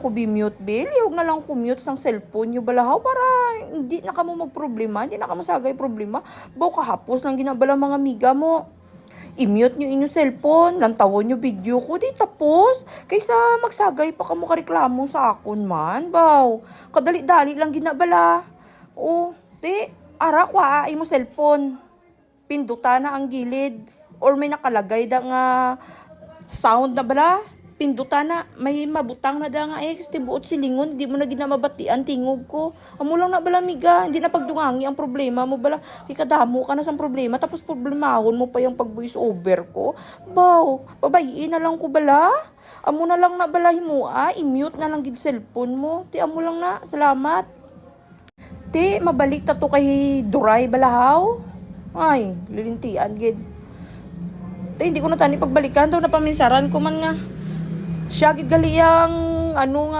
Ko bi-mute bill, huwag na lang kumute sang cellphone nyo balahaw para hindi na kamo magproblema, hindi na kamo sagay problema. Baw kahapos lang ginabala mga amiga mo. I-mute nyo inyong cellphone, lantawon nyo video ko, di tapos. Kaysa magsagay pa kamo kareklamo sa akon man, baw. Kadali-dali lang ginabala. O, di, ara kwa imo cellphone. Pinduta na ang gilid. Or may nakalagay da nga sound na bala. Pinduta na, may mabutang na da nga tibuot silingon, di mo na ginamabatian tingog ko. Amo lang na bala miga, hindi na pagdungangi ang problema mo bala. Ikadamo ka na sa problema, tapos problemahon mo pa yung pag-voice over ko. Baw, babayiin na lang ko bala. Amo na lang na bala himua, i-mute na lang gid cellphone mo. Ti amo lang na, salamat. Ti, mabalik ta to kay Duray balahaw. Ay, lilintian gid. Ti, hindi ko na tani pagbalikan, daw na paminsaran ko man nga. Siya gid gali ang ano nga